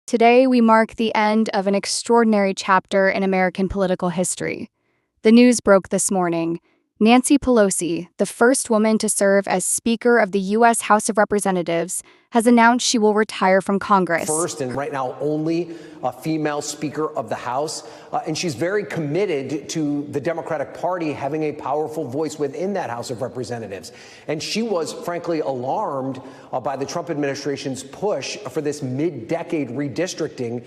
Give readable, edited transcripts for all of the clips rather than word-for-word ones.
Today, we mark the end of an extraordinary chapter in American political history. The news broke this morning. Nancy Pelosi, the first woman to serve as Speaker of the U.S. House of Representatives, has announced she will retire from Congress. First and right now only a female Speaker of the House, and she's very committed to the Democratic Party having a powerful voice within that House of Representatives. And she was, frankly, alarmed by the Trump administration's push for this mid-decade redistricting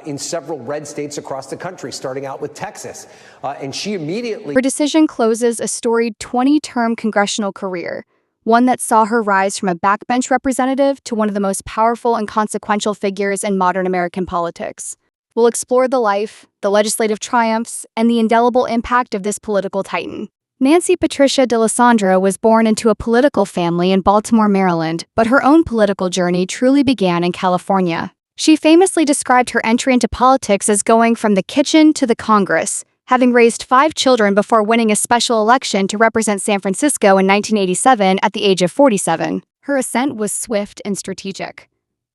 in several red states across the country, starting out with Texas. And she immediately... Her decision closes a storied 20-term congressional career, one that saw her rise from a backbench representative to one of the most powerful and consequential figures in modern American politics. We'll explore the life, the legislative triumphs, and the indelible impact of this political titan. Nancy Patricia D'Alessandro was born into a political family in Baltimore, Maryland, but her own political journey truly began in California. She famously described her entry into politics as going from the kitchen to the Congress, having raised 5 children before winning a special election to represent San Francisco in 1987 at the age of 47. Her ascent was swift and strategic.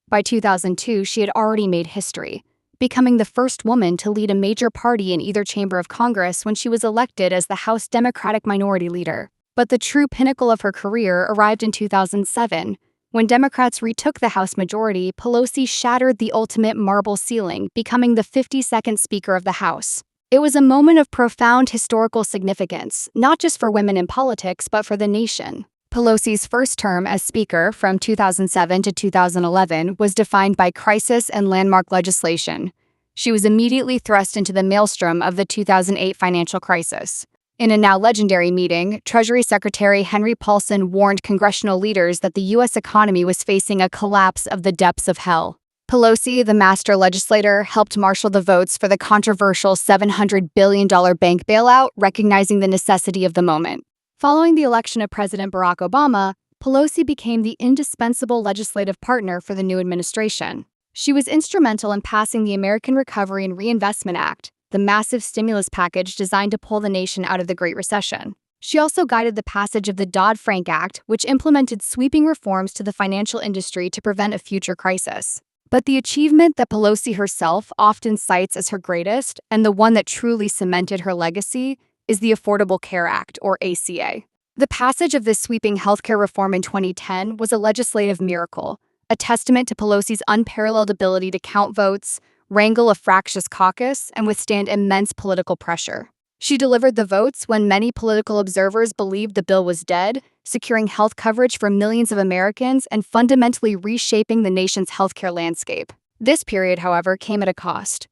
By 2002, she had already made history, becoming the first woman to lead a major party in either chamber of Congress when she was elected as the House Democratic Minority Leader. But the true pinnacle of her career arrived in 2007. When Democrats retook the House majority, Pelosi shattered the ultimate marble ceiling, becoming the 52nd Speaker of the House. It was a moment of profound historical significance, not just for women in politics, but for the nation. Pelosi's first term as Speaker, from 2007 to 2011, was defined by crisis and landmark legislation. She was immediately thrust into the maelstrom of the 2008 financial crisis. In a now legendary meeting, Treasury Secretary Henry Paulson warned congressional leaders that the U.S. economy was facing a collapse of the depths of hell. Pelosi, the master legislator, helped marshal the votes for the controversial $700 billion bank bailout, recognizing the necessity of the moment. Following the election of President Barack Obama, Pelosi became the indispensable legislative partner for the new administration. She was instrumental in passing the American Recovery and Reinvestment Act, the massive stimulus package designed to pull the nation out of the Great Recession. She also guided the passage of the Dodd-Frank Act, which implemented sweeping reforms to the financial industry to prevent a future crisis. But the achievement that Pelosi herself often cites as her greatest, and the one that truly cemented her legacy, is the Affordable Care Act, or ACA. The passage of this sweeping healthcare reform in 2010 was a legislative miracle, a testament to Pelosi's unparalleled ability to count votes, wrangle a fractious caucus, and withstand immense political pressure. She delivered the votes when many political observers believed the bill was dead, securing health coverage for millions of Americans and fundamentally reshaping the nation's healthcare landscape. This period, however, came at a cost.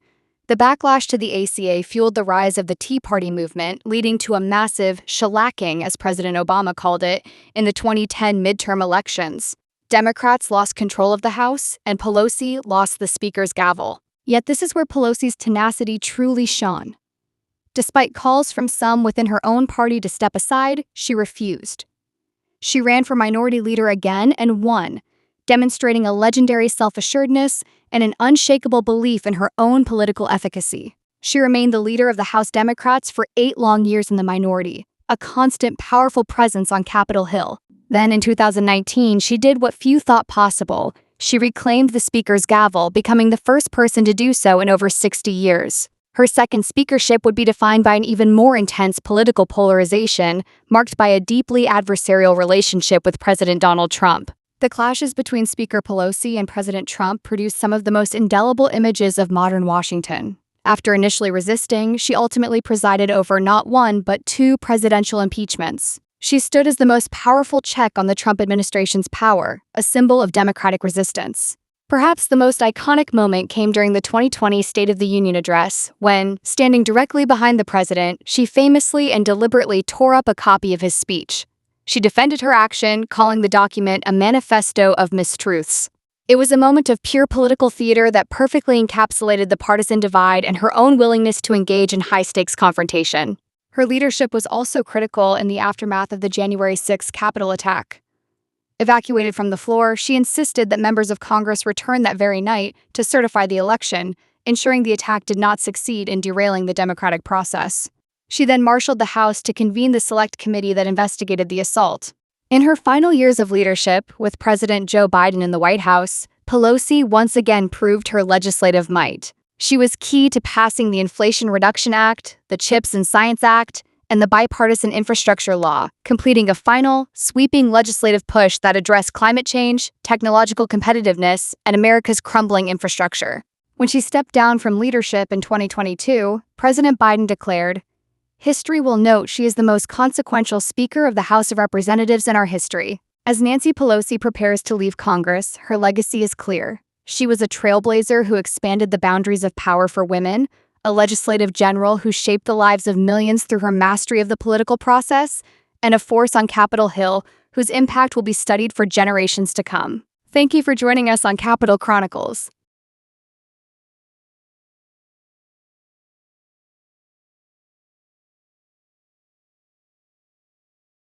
The backlash to the ACA fueled the rise of the Tea Party movement, leading to a massive shellacking, as President Obama called it, in the 2010 midterm elections. Democrats lost control of the House, and Pelosi lost the Speaker's gavel. Yet this is where Pelosi's tenacity truly shone. Despite calls from some within her own party to step aside, she refused. She ran for minority leader again and won, demonstrating a legendary self-assuredness and an unshakable belief in her own political efficacy. She remained the leader of the House Democrats for 8 long years in the minority, a constant, powerful presence on Capitol Hill. Then in 2019, she did what few thought possible. She reclaimed the Speaker's gavel, becoming the first person to do so in over 60 years. Her second speakership would be defined by an even more intense political polarization, marked by a deeply adversarial relationship with President Donald Trump. The clashes between Speaker Pelosi and President Trump produced some of the most indelible images of modern Washington. After initially resisting, she ultimately presided over not 1 but 2 presidential impeachments. She stood as the most powerful check on the Trump administration's power, a symbol of Democratic resistance. Perhaps the most iconic moment came during the 2020 State of the Union address, when, standing directly behind the president, she famously and deliberately tore up a copy of his speech. She defended her action, calling the document a manifesto of mistruths. It was a moment of pure political theater that perfectly encapsulated the partisan divide and her own willingness to engage in high-stakes confrontation. Her leadership was also critical in the aftermath of the January 6 Capitol attack. Evacuated from the floor, she insisted that members of Congress return that very night to certify the election, ensuring the attack did not succeed in derailing the democratic process. She then marshaled the House to convene the select committee that investigated the assault. In her final years of leadership, with President Joe Biden in the White House, Pelosi once again proved her legislative might. She was key to passing the Inflation Reduction Act, the CHIPS and Science Act, and the bipartisan infrastructure law, completing a final, sweeping legislative push that addressed climate change, technological competitiveness, and America's crumbling infrastructure. When she stepped down from leadership in 2022, President Biden declared, "History will note she is the most consequential Speaker of the House of Representatives in our history." As Nancy Pelosi prepares to leave Congress, her legacy is clear. She was a trailblazer who expanded the boundaries of power for women, a legislative general who shaped the lives of millions through her mastery of the political process, and a force on Capitol Hill whose impact will be studied for generations to come. Thank you for joining us on Capitol Chronicles.